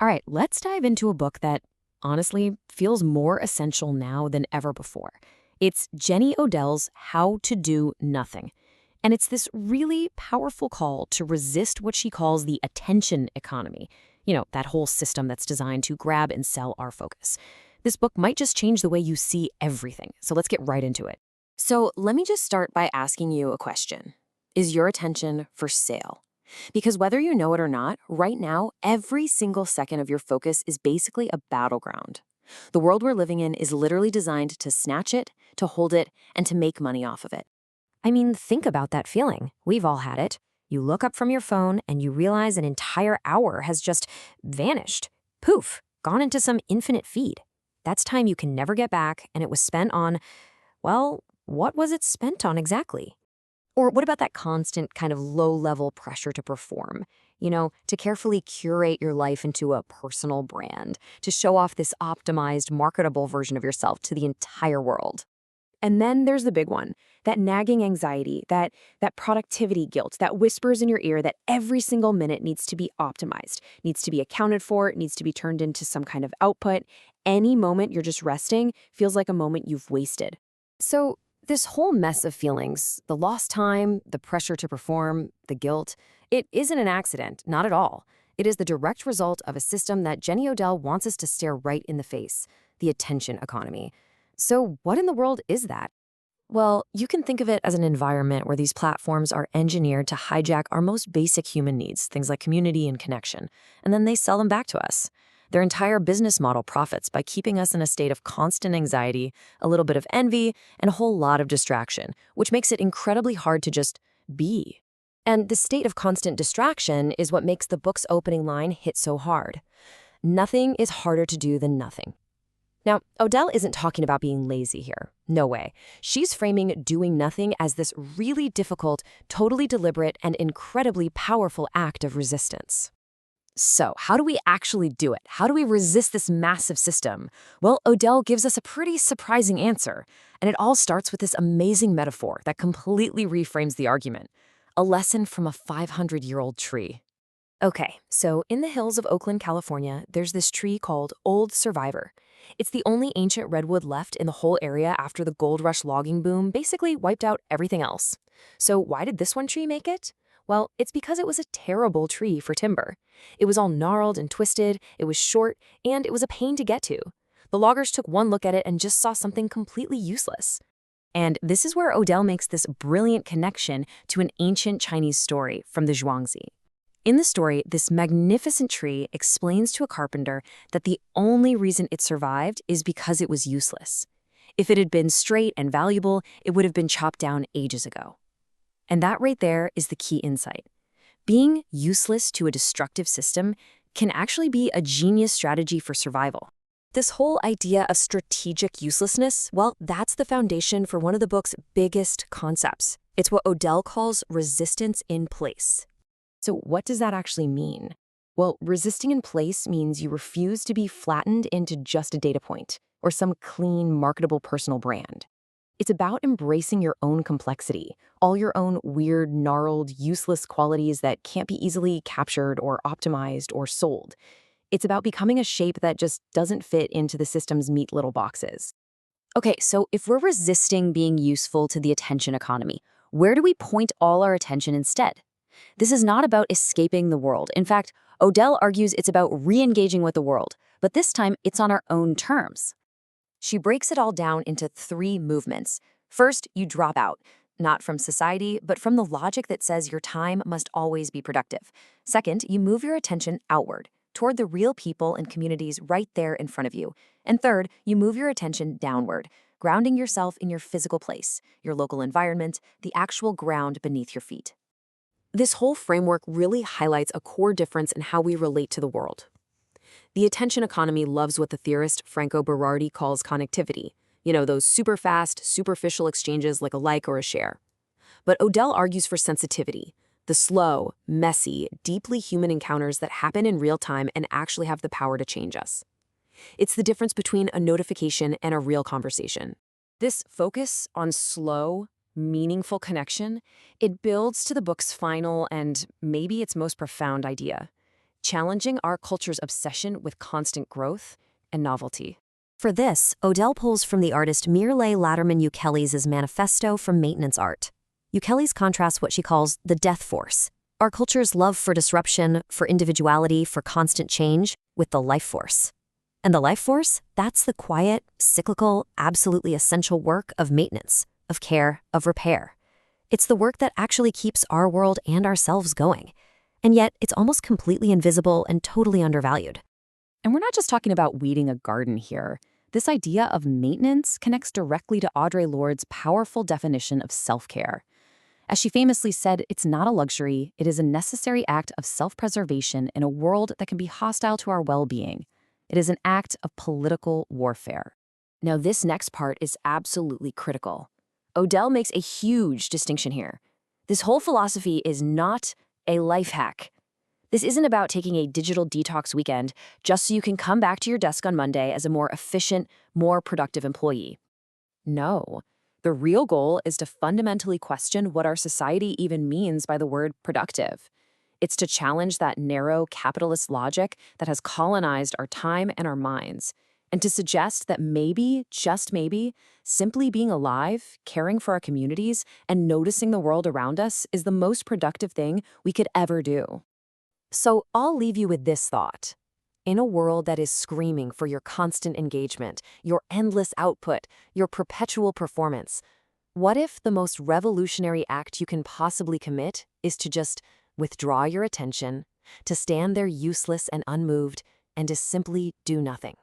All right, let's dive into a book that honestly feels more essential now than ever before. It's Jenny Odell's How to Do Nothing. And it's this really powerful call to resist what she calls the attention economy. That whole system that's designed to grab and sell our focus. This book might just change the way you see everything. So let's get right into it. So let me just start by asking you a question. Is your attention for sale? Because whether you know it or not, right now, every single second of your focus is basically a battleground. The world we're living in is literally designed to snatch it, to hold it, and to make money off of it. I mean, think about that feeling. We've all had it. You look up from your phone and you realize an entire hour has just vanished. Poof, gone into some infinite feed. That's time you can never get back, and it was spent on, well, what was it spent on exactly? Or what about that constant kind of low-level pressure to perform? To carefully curate your life into a personal brand, to show off this optimized, marketable version of yourself to the entire world. And then there's the big one, that nagging anxiety, that productivity guilt, that whispers in your ear that every single minute needs to be optimized, needs to be accounted for, needs to be turned into some kind of output. Any moment you're just resting feels like a moment you've wasted. So this whole mess of feelings, the lost time, the pressure to perform, the guilt, it isn't an accident, not at all. It is the direct result of a system that Jenny Odell wants us to stare right in the face, the attention economy. So what in the world is that? Well, you can think of it as an environment where these platforms are engineered to hijack our most basic human needs, things like community and connection, and then they sell them back to us. Their entire business model profits by keeping us in a state of constant anxiety, a little bit of envy, and a whole lot of distraction, which makes it incredibly hard to just be. And the state of constant distraction is what makes the book's opening line hit so hard. Nothing is harder to do than nothing. Now, Odell isn't talking about being lazy here. No way. She's framing doing nothing as this really difficult, totally deliberate, and incredibly powerful act of resistance. So, how do we actually do it? How do we resist this massive system? Well, Odell gives us a pretty surprising answer, and it all starts with this amazing metaphor that completely reframes the argument. A lesson from a 500-year-old tree. Okay, so in the hills of Oakland, California, there's this tree called Old Survivor. It's the only ancient redwood left in the whole area after the gold rush logging boom basically wiped out everything else. So why did this one tree make it? Well, it's because it was a terrible tree for timber. It was all gnarled and twisted, it was short, and it was a pain to get to. The loggers took one look at it and just saw something completely useless. And this is where Odell makes this brilliant connection to an ancient Chinese story from the Zhuangzi. In the story, this magnificent tree explains to a carpenter that the only reason it survived is because it was useless. If it had been straight and valuable, it would have been chopped down ages ago. And that right there is the key insight. Being useless to a destructive system can actually be a genius strategy for survival. This whole idea of strategic uselessness, well, that's the foundation for one of the book's biggest concepts. It's what Odell calls resistance in place. So what does that actually mean? Well, resisting in place means you refuse to be flattened into just a data point or some clean, marketable personal brand. It's about embracing your own complexity, all your own weird, gnarled, useless qualities that can't be easily captured or optimized or sold. It's about becoming a shape that just doesn't fit into the system's neat little boxes. Okay, so if we're resisting being useful to the attention economy, where do we point all our attention instead? This is not about escaping the world. In fact, Odell argues it's about re-engaging with the world, but this time it's on our own terms. She breaks it all down into 3 movements. First, you drop out, not from society, but from the logic that says your time must always be productive. Second, you move your attention outward, toward the real people and communities right there in front of you. And third, you move your attention downward, grounding yourself in your physical place, your local environment, the actual ground beneath your feet. This whole framework really highlights a core difference in how we relate to the world. The attention economy loves what the theorist Franco Berardi calls connectivity. Those super fast, superficial exchanges like a like or a share. But Odell argues for sensitivity, the slow, messy, deeply human encounters that happen in real time and actually have the power to change us. It's the difference between a notification and a real conversation. This focus on slow, meaningful connection, it builds to the book's final and maybe its most profound idea. challenging our culture's obsession with constant growth and novelty. For this, Odell pulls from the artist Mirlay Latterman Ukele's manifesto from maintenance art. Ukele's contrasts what she calls the death force, our culture's love for disruption, for individuality, for constant change, with the life force. And the life force, that's the quiet, cyclical, absolutely essential work of maintenance, of care, of repair. It's the work that actually keeps our world and ourselves going. And yet, it's almost completely invisible and totally undervalued. And we're not just talking about weeding a garden here. This idea of maintenance connects directly to Audre Lorde's powerful definition of self-care. As she famously said, it's not a luxury, it is a necessary act of self-preservation in a world that can be hostile to our well-being. It is an act of political warfare. Now, this next part is absolutely critical. Odell makes a huge distinction here. This whole philosophy is not a life hack. This isn't about taking a digital detox weekend just so you can come back to your desk on Monday as a more efficient, more productive employee. No. The real goal is to fundamentally question what our society even means by the word productive. It's to challenge that narrow capitalist logic that has colonized our time and our minds, and to suggest that maybe, just maybe, simply being alive, caring for our communities, and noticing the world around us is the most productive thing we could ever do. So I'll leave you with this thought. In a world that is screaming for your constant engagement, your endless output, your perpetual performance, what if the most revolutionary act you can possibly commit is to just withdraw your attention, to stand there useless and unmoved, and to simply do nothing?